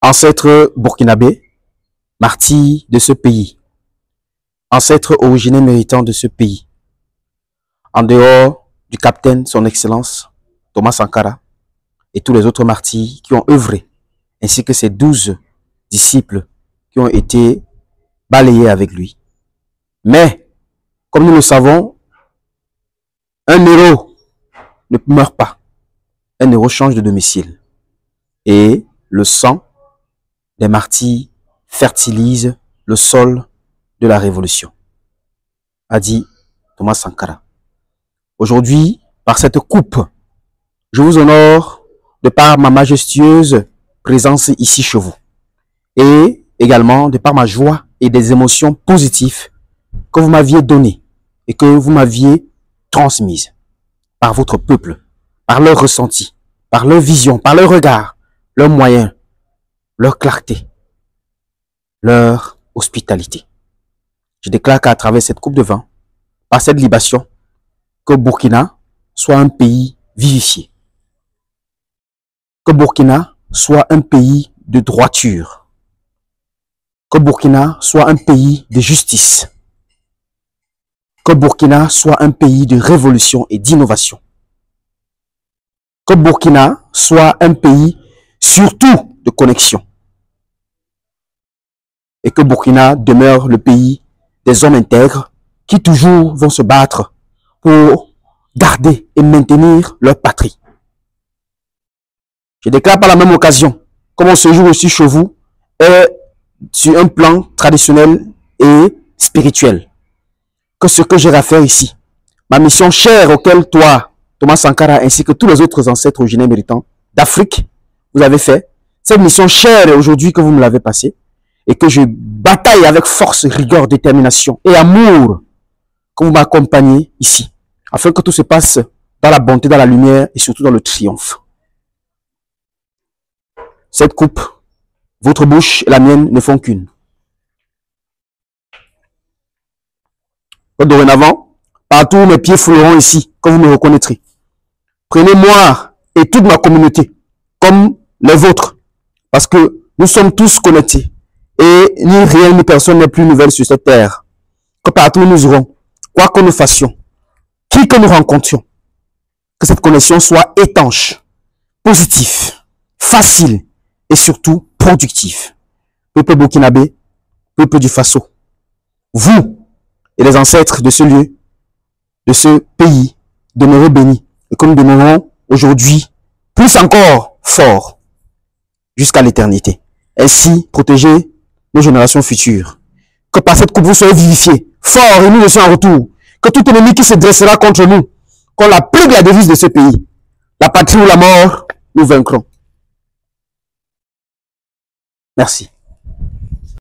Ancêtres burkinabés, martyrs de ce pays, ancêtres originaires méritants de ce pays, en dehors du capitaine, son excellence, Thomas Sankara, et tous les autres martyrs qui ont œuvré, ainsi que ses 12 disciples qui ont été balayés avec lui. Mais, comme nous le savons, un héros ne meurt pas, un héros change de domicile. Et le sang des martyrs fertilise le sol de la révolution, a dit Thomas Sankara. Aujourd'hui, par cette coupe, je vous honore de par ma majestueuse présence ici chez vous et également de par ma joie et des émotions positives que vous m'aviez données et que vous m'aviez transmises par votre peuple, par leur ressenti, par leur vision, par leur regard, leurs moyens, leur clarté, leur hospitalité. Je déclare qu'à travers cette coupe de vin, par cette libation, que Burkina soit un pays vivifié. Que Burkina soit un pays de droiture. Que Burkina soit un pays de justice. Que Burkina soit un pays de révolution et d'innovation. Que Burkina soit un pays surtout de connexion. Et que Burkina demeure le pays des hommes intègres qui toujours vont se battre pour garder et maintenir leur patrie. Je déclare par la même occasion que mon séjour aussi chez vous est sur un plan traditionnel et spirituel. Que ce que j'ai à faire ici, ma mission chère auquel toi, Thomas Sankara, ainsi que tous les autres ancêtres originaires méritants d'Afrique, vous avez fait, cette mission chère aujourd'hui que vous me l'avez passée, et que je bataille avec force, rigueur, détermination et amour, que vous m'accompagnez ici, afin que tout se passe dans la bonté, dans la lumière et surtout dans le triomphe. Cette coupe, votre bouche et la mienne ne font qu'une. Dorénavant, partout où mes pieds fouleront ici, que vous me reconnaîtrez. Prenez-moi et toute ma communauté comme les vôtres, parce que nous sommes tous connectés et ni rien ni personne n'est plus nouvelle sur cette terre. Que partout où nous irons, quoi que nous fassions, qui que nous rencontrions, que cette connexion soit étanche, positive, facile et surtout productive. Peuple burkinabé, peuple du Faso, vous et les ancêtres de ce lieu, de ce pays, demeurez bénis et que nous demeurons aujourd'hui plus encore forts jusqu'à l'éternité. Ainsi, protégez nos générations futures. Que par cette coupe vous soyez vivifiés, forts et nous le sommes en retour. Que tout ennemi qui se dressera contre nous, qu'on applique la devise de ce pays. La patrie ou la mort, nous vaincrons. Merci.